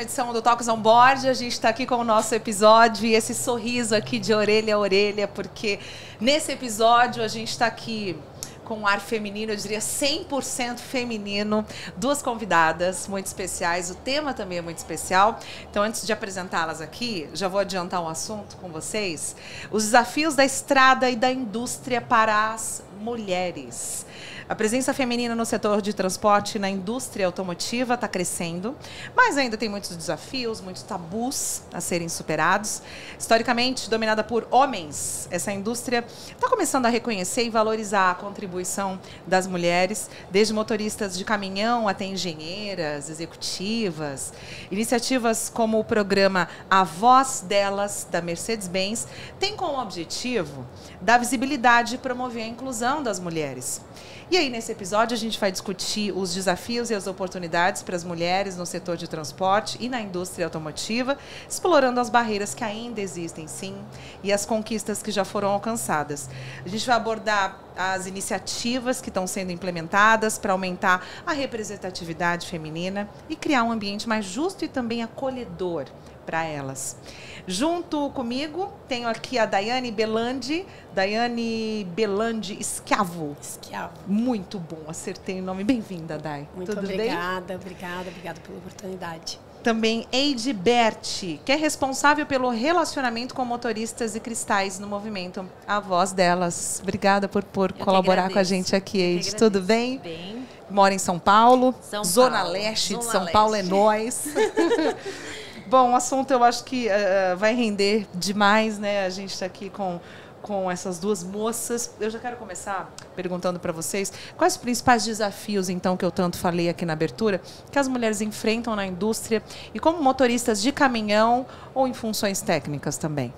uma edição do Talks on Board. A gente está aqui com o nosso episódio e esse sorriso aqui de orelha a orelha, porque nesse episódio a gente está aqui com um ar feminino, eu diria 100% feminino, duas convidadas muito especiais, o tema também é muito especial. Então, antes de apresentá-las aqui, já vou adiantar um assunto com vocês. Os desafios da estrada e da indústria para as mulheres. A presença feminina no setor de transporte e na indústria automotiva está crescendo, mas ainda tem muitos desafios, muitos tabus a serem superados. Historicamente dominada por homens, essa indústria está começando a reconhecer e valorizar a contribuição das mulheres, desde motoristas de caminhão até engenheiras, executivas. Iniciativas como o programa A Voz Delas, da Mercedes-Benz, têm como objetivo dar visibilidade e promover a inclusão das mulheres. E aí, nesse episódio, a gente vai discutir os desafios e as oportunidades para as mulheres no setor de transporte e na indústria automotiva, explorando as barreiras que ainda existem, sim, e as conquistas que já foram alcançadas. A gente vai abordar as iniciativas que estão sendo implementadas para aumentar a representatividade feminina e criar um ambiente mais justo e também acolhedor para elas. Junto comigo, tenho aqui a Daiane Belandi Schiavo. Muito bom, acertei o nome. Bem-vinda, Dai. Muito Tudo obrigada, bem? obrigada pela oportunidade. Também Eide Berti, que é responsável pelo relacionamento com motoristas e cristais no movimento A Voz Delas. Obrigada por colaborar com a gente aqui, Eide. Tudo bem? Bem. Mora em São Paulo, Zona Leste de São Paulo é nós. Bom, o assunto eu acho que vai render demais, né? A gente está aqui com essas duas moças. Eu já quero começar perguntando para vocês quais os principais desafios, então, que eu tanto falei aqui na abertura, que as mulheres enfrentam na indústria e como motoristas de caminhão ou em funções técnicas também.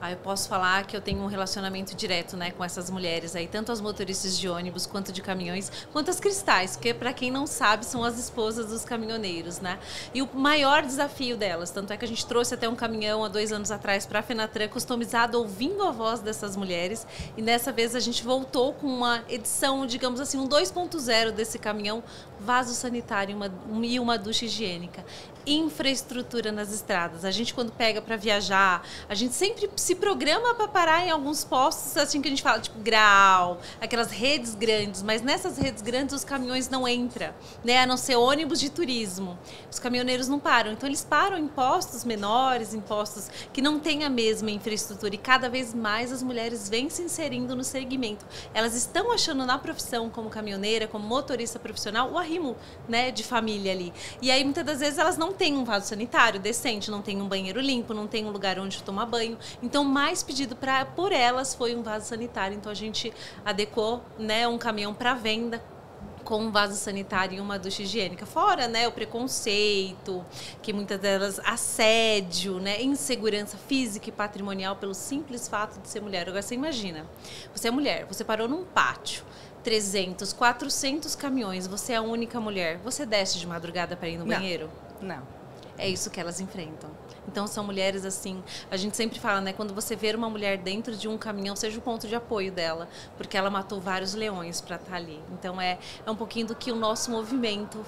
Eu posso falar que eu tenho um relacionamento direto, né, com essas mulheres aí, tanto as motoristas de ônibus, quanto de caminhões, quanto as cristais, porque para quem não sabe, são as esposas dos caminhoneiros, né? E o maior desafio delas, tanto é que a gente trouxe até um caminhão há 2 anos atrás para a Fenatran, customizado, ouvindo a voz dessas mulheres, e dessa vez a gente voltou com uma edição, digamos assim, um 2.0 desse caminhão, vaso sanitário e uma ducha higiênica. Infraestrutura nas estradas. A gente, quando pega para viajar, a gente sempre se programa para parar em alguns postos, assim que a gente fala, tipo Grau, aquelas redes grandes, mas nessas redes grandes os caminhões não entram, né? A não ser ônibus de turismo. Os caminhoneiros não param, então eles param em postos menores, em postos que não têm a mesma infraestrutura, e cada vez mais as mulheres vêm se inserindo no segmento. Elas estão achando na profissão, como caminhoneira, como motorista profissional, o arrimo, né, de família ali. E aí, muitas das vezes, elas não tem um vaso sanitário decente, não tem um banheiro limpo, não tem um lugar onde tomar banho. Então, mais pedido por elas foi um vaso sanitário. Então, a gente adequou, né, um caminhão para venda com um vaso sanitário e uma ducha higiênica. Fora, né, o preconceito, que muitas delas, assédio, né, insegurança física e patrimonial pelo simples fato de ser mulher. Agora, você imagina, você é mulher, você parou num pátio, 300, 400 caminhões, você é a única mulher. Você desce de madrugada para ir no banheiro? Não. É isso que elas enfrentam. Então, são mulheres assim, a gente sempre fala, né, quando você ver uma mulher dentro de um caminhão, seja o ponto de apoio dela, porque ela matou vários leões para estar ali. Então, é um pouquinho do que o nosso movimento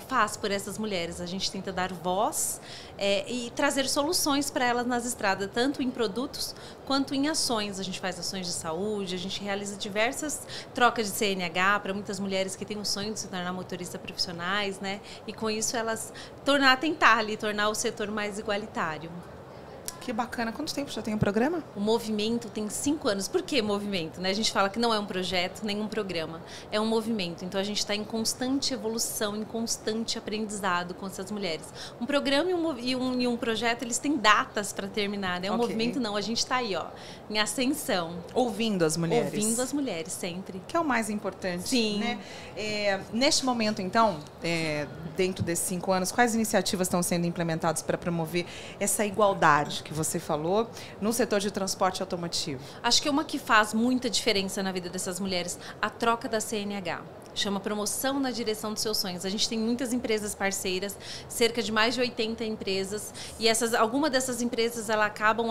faz por essas mulheres. A gente tenta dar voz e trazer soluções para elas nas estradas, tanto em produtos quanto em ações. A gente faz ações de saúde, a gente realiza diversas trocas de CNH para muitas mulheres que têm o sonho de se tornar motoristas profissionais, né? E com isso elas tornar o setor mais igualitário. Que bacana. Quanto tempo já tem o programa? O movimento tem 5 anos. Por que movimento, né? A gente fala que não é um projeto, nem um programa. É um movimento. Então, a gente está em constante evolução, em constante aprendizado com essas mulheres. Um programa e um projeto, eles têm datas para terminar, né? Um movimento, não. A gente está aí, ó, em ascensão. Ouvindo as mulheres. Ouvindo as mulheres, sempre. Que é o mais importante. Sim. Né? Neste momento, então, dentro desses 5 anos, quais iniciativas estão sendo implementadas para promover essa igualdade que você falou no setor de transporte automotivo? Acho que uma que faz muita diferença na vida dessas mulheres, a troca da CNH. chama Promoção na Direção dos Seus Sonhos. A gente tem muitas empresas parceiras, cerca de mais de 80 empresas, e algumas dessas empresas elas acabam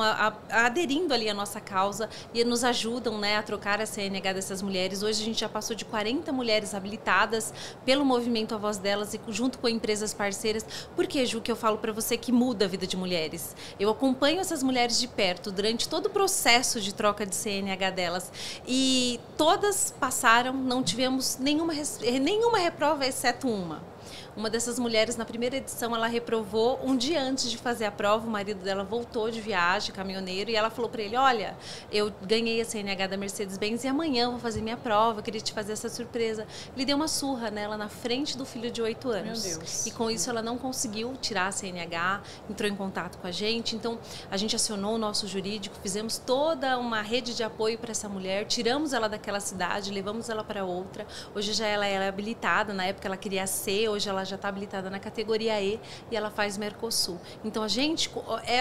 aderindo ali à nossa causa e nos ajudam, né, a trocar a CNH dessas mulheres. Hoje a gente já passou de 40 mulheres habilitadas pelo movimento A Voz Delas e junto com empresas parceiras. Por que, Ju, que eu falo para você que muda a vida de mulheres? Eu acompanho essas mulheres de perto durante todo o processo de troca de CNH delas e todas passaram, não tivemos nenhuma reprova, exceto uma. Uma dessas mulheres, na primeira edição, ela reprovou um dia antes de fazer a prova. O marido dela voltou de viagem, caminhoneiro, e ela falou para ele: olha, eu ganhei a CNH da Mercedes-Benz e amanhã eu vou fazer minha prova, eu queria te fazer essa surpresa. Ele deu uma surra nela na frente do filho de 8 anos. Meu Deus. E com isso ela não conseguiu tirar a CNH, entrou em contato com a gente. Então, a gente acionou o nosso jurídico, fizemos toda uma rede de apoio para essa mulher, tiramos ela daquela cidade, levamos ela para outra. Hoje já ela é habilitada, na época ela queria C, hoje ela já está habilitada na categoria E e ela faz Mercosul. Então a gente,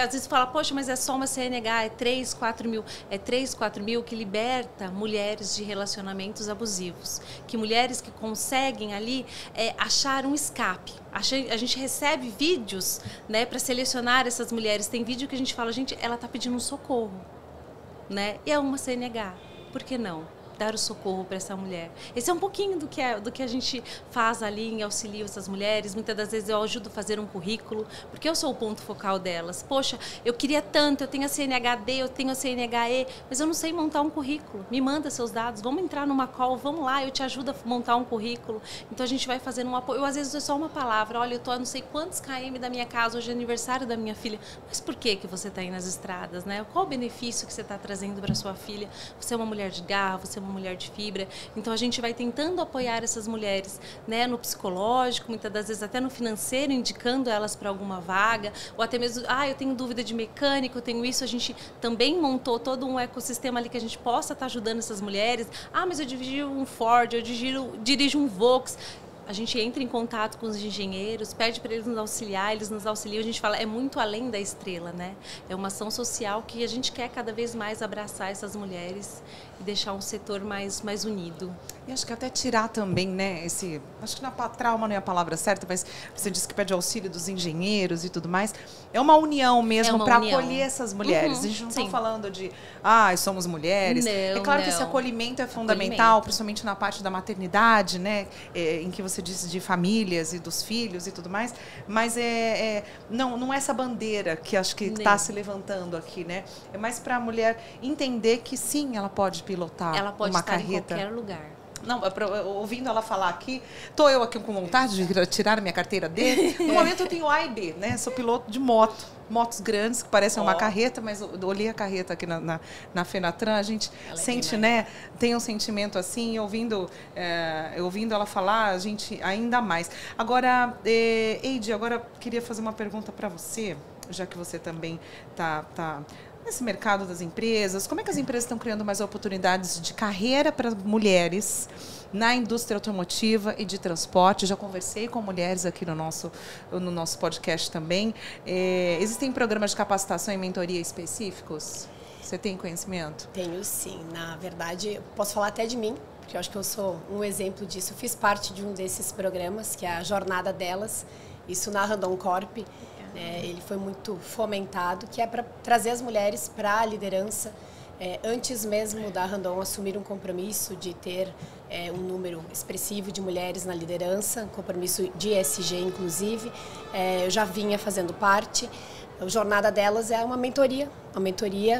às vezes fala, poxa, mas é só uma CNH, é 3, 4 mil. É 3, 4 mil que liberta mulheres de relacionamentos abusivos. Que mulheres que conseguem ali achar um escape. A gente recebe vídeos, né, para selecionar essas mulheres. Tem vídeo que a gente fala, gente, ela está pedindo um socorro, né? E é uma CNH. Por que não dar o socorro para essa mulher? Esse é um pouquinho do que a gente faz ali em auxílio essas mulheres. Muitas das vezes eu ajudo a fazer um currículo, porque eu sou o ponto focal delas. Poxa, eu queria tanto, eu tenho a CNH-D, eu tenho a CNH-E, mas eu não sei montar um currículo. Me manda seus dados, vamos entrar numa call, vamos lá, eu te ajudo a montar um currículo. Então a gente vai fazendo um apoio. Eu, às vezes é só uma palavra, olha, eu estou a não sei quantos km da minha casa, hoje é aniversário da minha filha. Mas por que você está aí nas estradas, né? Qual o benefício que você está trazendo para sua filha? Você é uma mulher de garra, você é uma mulher de fibra. Então a gente vai tentando apoiar essas mulheres, né, no psicológico, muitas das vezes até no financeiro, indicando elas para alguma vaga, ou até mesmo, eu tenho dúvida de mecânico, eu tenho isso. A gente também montou todo um ecossistema ali que a gente possa estar ajudando essas mulheres. Mas eu dirijo um Ford, eu dirijo um Volks. A gente entra em contato com os engenheiros, pede para eles nos auxiliar, eles nos auxiliam. A gente fala, é muito além da estrela, né? É uma ação social que a gente quer cada vez mais abraçar essas mulheres e deixar um setor mais unido. E acho que até tirar também, né, acho que trauma não é a palavra certa, mas você disse que pede auxílio dos engenheiros e tudo mais. É uma união mesmo para acolher essas mulheres. A gente não está falando de, somos mulheres. Não, é claro que esse acolhimento é fundamental, principalmente na parte da maternidade, né, em que você disse de famílias e dos filhos e tudo mais, mas não é essa bandeira que acho que está se levantando aqui, né? É mais para a mulher entender que sim, ela pode pilotar uma carreta. Em qualquer lugar. Não, ouvindo ela falar aqui, estou eu aqui com vontade de tirar a minha carteira D. No momento eu tenho A e B, né? Sou piloto de motos grandes, que parecem uma carreta, mas eu olhei a carreta aqui na Fenatran, a gente sente, né? Tem um sentimento assim, ouvindo ela falar, a gente ainda mais. Agora, Eide, queria fazer uma pergunta para você, já que você também está nesse mercado das empresas. Como é que as empresas estão criando mais oportunidades de carreira para mulheres na indústria automotiva e de transporte? Já conversei com mulheres aqui no nosso podcast também. Existem programas de capacitação e mentoria específicos? Você tem conhecimento? Tenho sim. Na verdade, eu posso falar até de mim, porque eu acho que eu sou um exemplo disso. Eu fiz parte de um desses programas, que é a Jornada Delas, isso na Randon Corp. Ele foi muito fomentado, que é para trazer as mulheres para a liderança, antes mesmo da Randon assumir um compromisso de ter um número expressivo de mulheres na liderança, um compromisso de ESG inclusive. Eu já vinha fazendo parte. A Jornada Delas é uma mentoria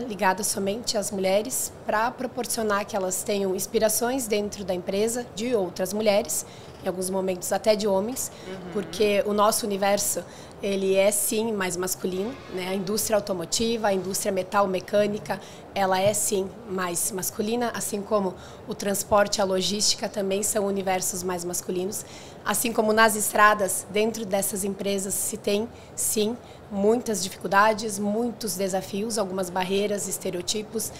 ligada somente às mulheres para proporcionar que elas tenham inspirações dentro da empresa de outras mulheres, em alguns momentos até de homens, porque o nosso universo ele é sim mais masculino, né? A indústria automotiva, a indústria metal-mecânica, ela é sim mais masculina, assim como o transporte e a logística também são universos mais masculinos, assim como nas estradas, dentro dessas empresas se tem sim muitas dificuldades, muitos desafios, algumas barreiras, estereotipos,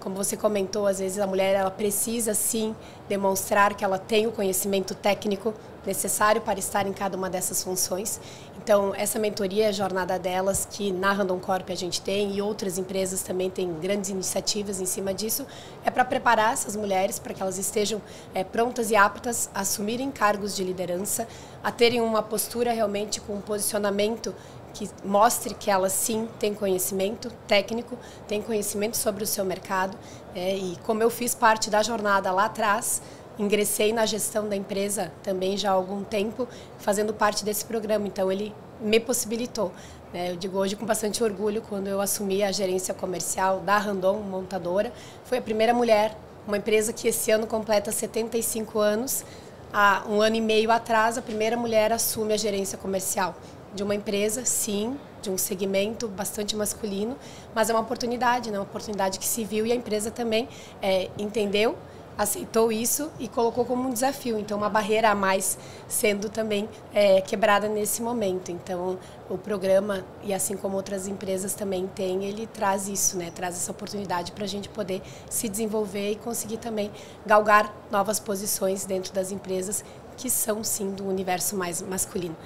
como você comentou, às vezes a mulher ela precisa sim demonstrar que ela tem o conhecimento técnico necessário para estar em cada uma dessas funções. Então, essa mentoria, a jornada delas, que na Randon Corp a gente tem e outras empresas também têm grandes iniciativas em cima disso, é para preparar essas mulheres para que elas estejam prontas e aptas a assumirem cargos de liderança, a terem uma postura realmente com um posicionamento que mostre que elas sim têm conhecimento técnico, têm conhecimento sobre o seu mercado. E como eu fiz parte da jornada lá atrás, ingressei na gestão da empresa também já há algum tempo, fazendo parte desse programa. Então, ele me possibilitou. Eu digo hoje com bastante orgulho, quando eu assumi a gerência comercial da Randon Montadora, foi a primeira mulher, uma empresa que esse ano completa 75 anos. Há um ano e meio atrás, a primeira mulher assume a gerência comercial de uma empresa, sim, de um segmento bastante masculino, mas é uma oportunidade, né? Uma oportunidade que se viu e a empresa também entendeu, aceitou isso e colocou como um desafio. Então, uma barreira a mais sendo também quebrada nesse momento. Então, o programa, e assim como outras empresas também têm, ele traz isso, né? Traz essa oportunidade para a gente poder se desenvolver e conseguir também galgar novas posições dentro das empresas que são, sim, do universo mais masculino.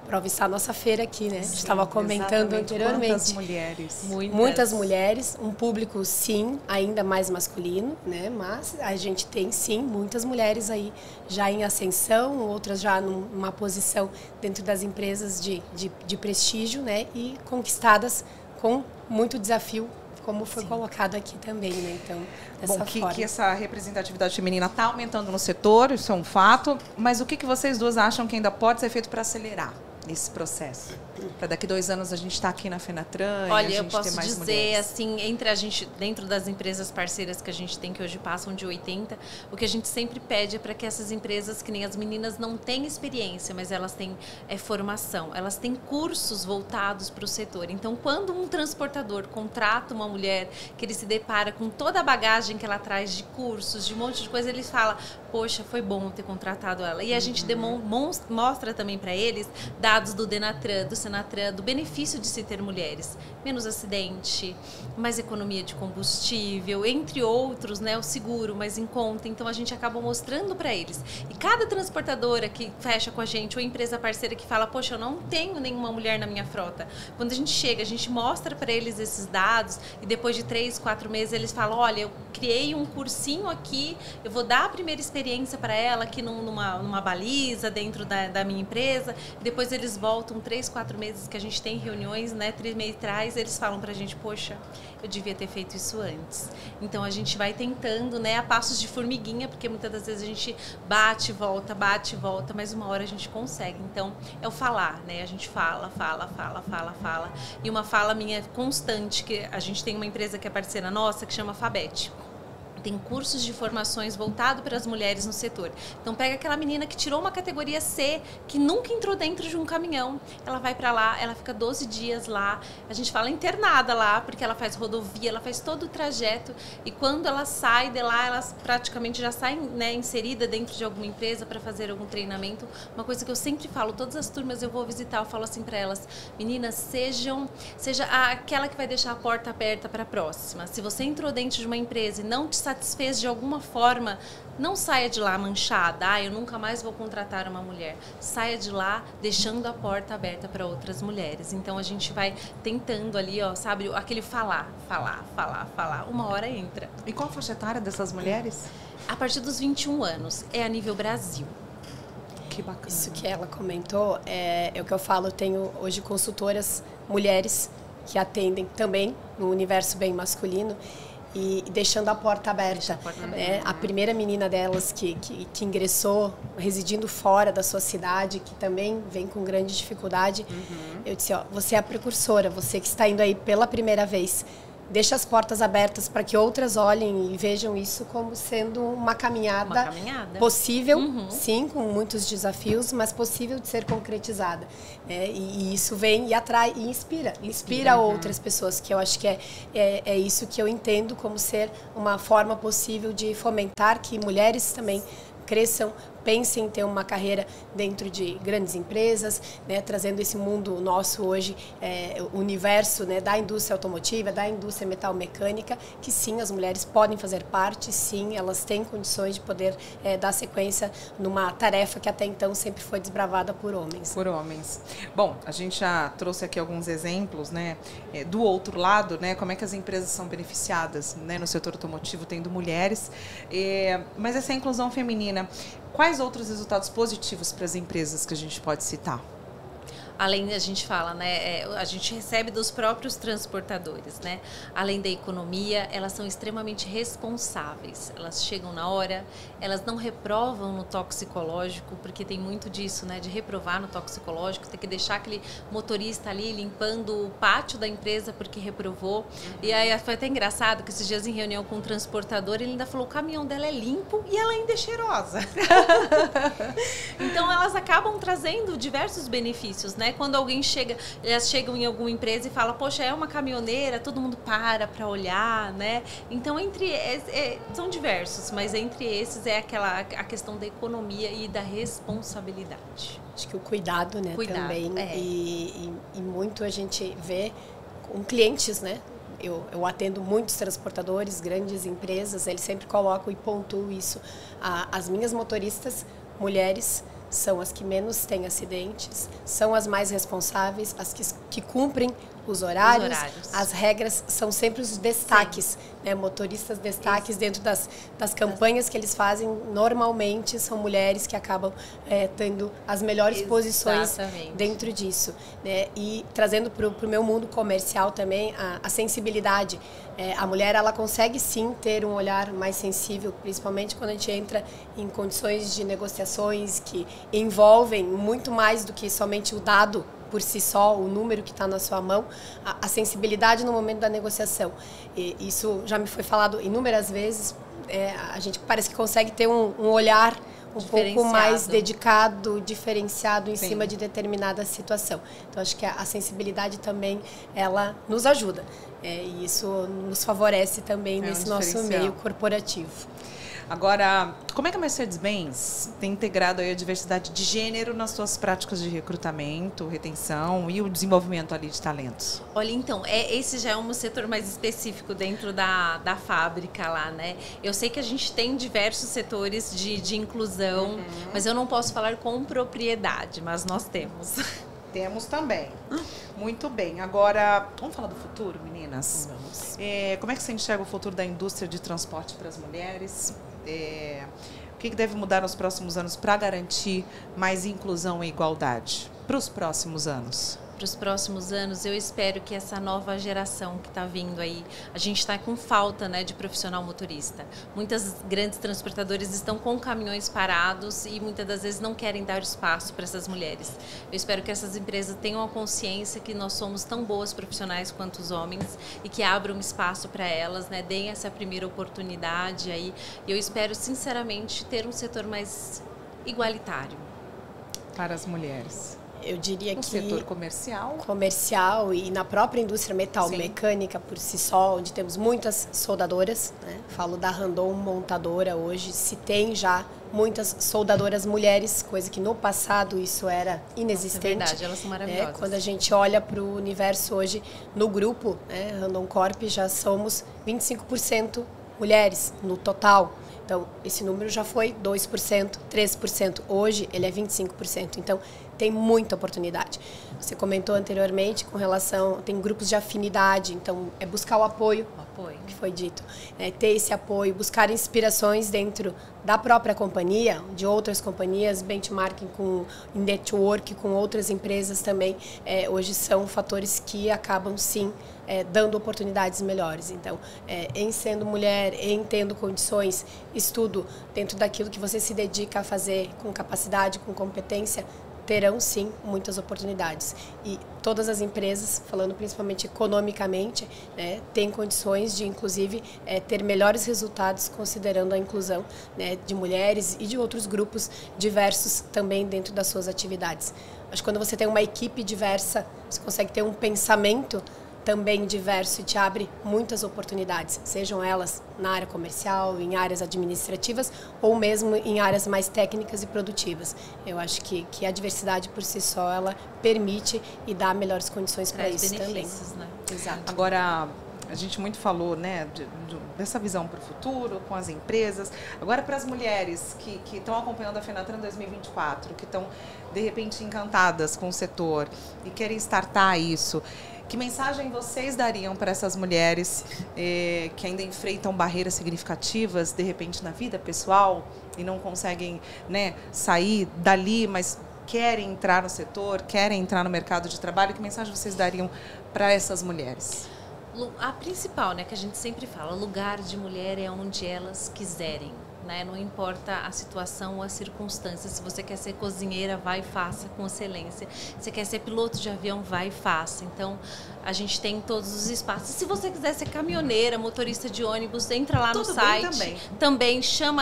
Prova está a nossa feira aqui, né? A gente estava comentando anteriormente. Quantas mulheres? Muitas mulheres, um público, sim, ainda mais masculino, né? Mas a gente tem, sim, muitas mulheres aí já em ascensão, outras já numa posição dentro das empresas de prestígio, né? E conquistadas com muito desafio, como foi colocado aqui também, né? Então, dessa forma. Que essa representatividade feminina está aumentando no setor, isso é um fato, mas o que vocês duas acham que ainda pode ser feito para acelerar esse processo? Para daqui 2 anos a gente estar aqui na Fenatran. Olha, e a gente eu posso ter mais dizer, mulheres. assim, entre a gente, dentro das empresas parceiras que a gente tem, que hoje passam de 80, o que a gente sempre pede é para que essas empresas, que nem as meninas, não têm experiência, mas elas têm formação, elas têm cursos voltados para o setor. Então, quando um transportador contrata uma mulher, que ele se depara com toda a bagagem que ela traz de cursos, de um monte de coisa, ele fala, poxa, foi bom ter contratado ela. E a gente mostra também para eles dados do Denatran, do Senatran, do benefício de se ter mulheres. Menos acidente, mais economia de combustível, entre outros, né, o seguro mais em conta. Então, a gente acaba mostrando para eles. E cada transportadora que fecha com a gente, ou empresa parceira que fala, poxa, eu não tenho nenhuma mulher na minha frota. Quando a gente chega, a gente mostra para eles esses dados e depois de 3, 4 meses eles falam, olha, eu criei um cursinho aqui, eu vou dar a primeira experiência para ela aqui numa baliza dentro da minha empresa. Depois eles voltam 3, 4 meses que a gente tem reuniões, né, trimestrais, eles falam pra gente, poxa, eu devia ter feito isso antes. Então, a gente vai tentando, né, a passos de formiguinha, porque muitas das vezes a gente bate e volta, mas uma hora a gente consegue. Então, é o falar, né, a gente fala. E uma fala minha constante, que a gente tem uma empresa que é parceira nossa, que chama Fabete. Tem cursos de formações voltados para as mulheres no setor. Então, pega aquela menina que tirou uma categoria C, que nunca entrou dentro de um caminhão. Ela vai para lá, ela fica 12 dias lá. A gente fala internada lá, porque ela faz rodovia, ela faz todo o trajeto. E quando ela sai de lá, ela praticamente já sai, né, inserida dentro de alguma empresa para fazer algum treinamento. Uma coisa que eu sempre falo, todas as turmas eu vou visitar, eu falo assim para elas, meninas, seja aquela que vai deixar a porta aberta para a próxima. Se você entrou dentro de uma empresa e não te satisfez de alguma forma, não saia de lá manchada, eu nunca mais vou contratar uma mulher. Saia de lá deixando a porta aberta para outras mulheres. Então, a gente vai tentando ali, ó, sabe, aquele falar. Uma hora entra. E qual a faixa etária dessas mulheres? A partir dos 21 anos, é a nível Brasil. Que bacana. Isso que ela comentou é o que eu falo, eu tenho hoje consultoras mulheres que atendem também no universo bem masculino, e deixando a porta aberta. A primeira menina delas que ingressou, residindo fora da sua cidade, que também vem com grande dificuldade, eu disse, ó, você é a precursora, você que está indo aí pela primeira vez, deixa as portas abertas para que outras olhem e vejam isso como sendo uma caminhada possível, sim, com muitos desafios, mas possível de ser concretizada. E isso vem e atrai e inspira outras pessoas, que eu acho que é isso que eu entendo como ser uma forma possível de fomentar que mulheres também cresçam pensem em ter uma carreira dentro de grandes empresas, né, trazendo esse mundo nosso hoje, o universo, né, da indústria automotiva, da indústria metalmecânica, que sim, as mulheres podem fazer parte, sim, elas têm condições de poder dar sequência numa tarefa que até então sempre foi desbravada por homens. Por homens. Bom, a gente já trouxe aqui alguns exemplos, né, do outro lado, né, como é que as empresas são beneficiadas, né, no setor automotivo, tendo mulheres, mas essa inclusão feminina, quais outros resultados positivos para as empresas que a gente pode citar? Além, a gente fala, né, a gente recebe dos próprios transportadores, né? Além da economia, elas são extremamente responsáveis. Elas chegam na hora, elas não reprovam no toxicológico, porque tem muito disso, né, de reprovar no toxicológico, tem que deixar aquele motorista ali limpando o pátio da empresa porque reprovou. E aí foi até engraçado que esses dias em reunião com um transportador, ele ainda falou: o caminhão dela é limpo e ela ainda é cheirosa. Então elas acabam trazendo diversos benefícios, né? Quando alguém chega, elas chegam em alguma empresa e falam: poxa, é uma caminhoneira, todo mundo para olhar, né? Então, são diversos, mas entre esses é a questão da economia e da responsabilidade. Acho que o cuidado, né, também. E muito a gente vê com clientes, né? Eu atendo muitos transportadores, grandes empresas, eles sempre colocam e pontuam isso. As minhas motoristas, mulheres, são as que menos têm acidentes, são as mais responsáveis, as que cumprem os horários. As regras são sempre os destaques, né? Motoristas destaques. Isso. Dentro das campanhas que eles fazem, normalmente são mulheres que acabam tendo as melhores posições dentro disso, né? E trazendo para o meu mundo comercial também a sensibilidade. A mulher, ela consegue sim ter um olhar mais sensível, principalmente quando a gente entra em condições de negociações que envolvem muito mais do que somente o dado por si só, o número que está na sua mão, a sensibilidade no momento da negociação. E isso já me foi falado inúmeras vezes, a gente parece que consegue ter um olhar um pouco mais dedicado, diferenciado em cima de determinada situação. Então, acho que a sensibilidade também, ela nos ajuda. E isso nos favorece também nesse nosso meio corporativo. Agora, como é que a Mercedes-Benz tem integrado aí a diversidade de gênero nas suas práticas de recrutamento, retenção e o desenvolvimento ali de talentos? Olha, então, esse já é um setor mais específico dentro da fábrica lá, né? Eu sei que a gente tem diversos setores de inclusão, mas eu não posso falar com propriedade, mas nós temos. Temos também. Muito bem. Agora, vamos falar do futuro, meninas? Vamos. Como é que você enxerga o futuro da indústria de transporte para as mulheres? O que deve mudar nos próximos anos para garantir mais inclusão e igualdade para os próximos anos? Para os próximos anos, eu espero que essa nova geração que está vindo aí, a gente está com falta, né, de profissional motorista. Muitas grandes transportadoras estão com caminhões parados e muitas das vezes não querem dar espaço para essas mulheres. Eu espero que essas empresas tenham a consciência que nós somos tão boas profissionais quanto os homens e que abram espaço para elas, né, deem essa primeira oportunidade aí. E eu espero, sinceramente, ter um setor mais igualitário. Para as mulheres. Eu diria que o setor comercial e na própria indústria metalmecânica por si só, onde temos muitas soldadoras, né? Falo da Randon montadora hoje, se tem já muitas soldadoras mulheres, coisa que no passado isso era inexistente. Nossa, é verdade, elas são maravilhosas. Quando a gente olha para o universo hoje, no grupo, né, Randon Corp, já somos 25% mulheres no total. Então, esse número já foi 2%, 3%. Hoje, ele é 25%. Então, tem muita oportunidade. Você comentou anteriormente com relação... Tem grupos de afinidade. Então, é buscar o apoio, que foi dito. Ter esse apoio, buscar inspirações dentro da própria companhia, de outras companhias, benchmarking em network com outras empresas também. Hoje são fatores que acabam, sim, dando oportunidades melhores. Então, em sendo mulher, em tendo condições, estudo dentro daquilo que você se dedica a fazer com capacidade, com competência, terão sim muitas oportunidades. E todas as empresas, falando principalmente economicamente, né, têm condições de, inclusive, ter melhores resultados considerando a inclusão, né, de mulheres e de outros grupos diversos também dentro das suas atividades. Acho que quando você tem uma equipe diversa, você consegue ter um pensamento também diverso e te abre muitas oportunidades, sejam elas na área comercial, em áreas administrativas ou mesmo em áreas mais técnicas e produtivas. Eu acho que a diversidade por si só, ela permite e dá melhores condições para isso também. Né? Exato. Agora, a gente muito falou, né, dessa visão para o futuro, com as empresas. Agora, para as mulheres que estão acompanhando a Fenatran 2024, que estão, de repente, encantadas com o setor e querem startar isso, que mensagem vocês dariam para essas mulheres que ainda enfrentam barreiras significativas, de repente, na vida pessoal e não conseguem, né, sair dali, mas querem entrar no setor, querem entrar no mercado de trabalho? Que mensagem vocês dariam para essas mulheres? A principal, né, que a gente sempre fala, lugar de mulher é onde elas quiserem, né? Não importa a situação ou a circunstância. Se você quer ser cozinheira, vai e faça com excelência. Se você quer ser piloto de avião, vai e faça. Então, a gente tem todos os espaços. Se você quiser ser caminhoneira, motorista de ônibus, entra lá no site. Também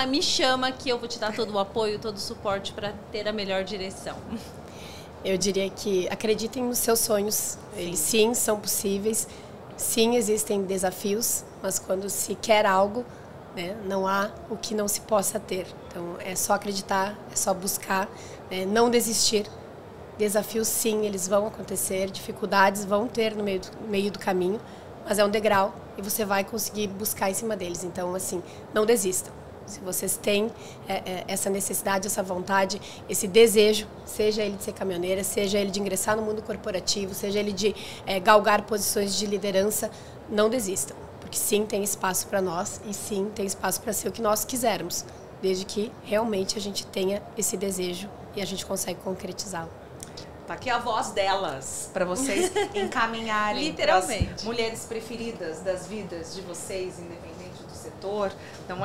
me chama que eu vou te dar todo o apoio, todo o suporte para ter a melhor direção. Eu diria que acreditem nos seus sonhos. Eles sim são possíveis. Sim, existem desafios, mas quando se quer algo, né, não há o que não se possa ter. Então, é só acreditar, é só buscar, né, não desistir. Desafios, sim, eles vão acontecer, dificuldades vão ter no meio do caminho, mas é um degrau e você vai conseguir buscar em cima deles. Então, assim, não desistam. Se vocês têm essa necessidade, essa vontade, esse desejo, seja ele de ser caminhoneira, seja ele de ingressar no mundo corporativo, seja ele de galgar posições de liderança, não desistam. Porque sim, tem espaço para nós e sim, tem espaço para ser o que nós quisermos, desde que realmente a gente tenha esse desejo e a gente consegue concretizá-lo. Tá aqui a voz delas, para vocês encaminharem para as mulheres preferidas das vidas de vocês, independente do setor. Então,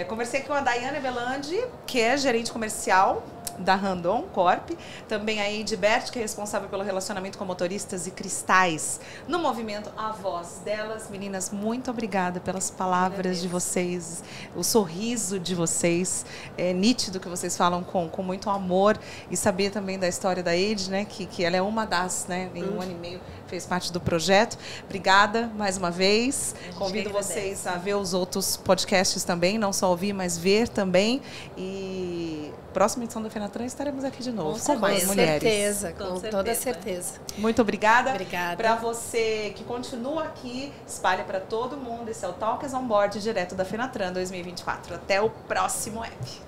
conversei com a Daiane Belandi, que é gerente comercial da Randon Corp, também a Edbert, que é responsável pelo relacionamento com motoristas e cristais, no movimento A Voz Delas. Meninas, muito obrigada pelas palavras de vocês, o sorriso de vocês, é nítido que vocês falam com muito amor, e saber também da história da Ed, né, que ela é uma das, né, em 1 ano e meio fez parte do projeto. Obrigada mais uma vez. Convido vocês a ver os outros podcasts também, não só ouvir, mas ver também. E próxima edição do Fenatran estaremos aqui de novo com mais mulheres. Certeza, com toda certeza. Muito obrigada. Obrigada. Para você que continua aqui, espalha para todo mundo. Esse é o Talks on Board, direto da Fenatran 2024. Até o próximo app.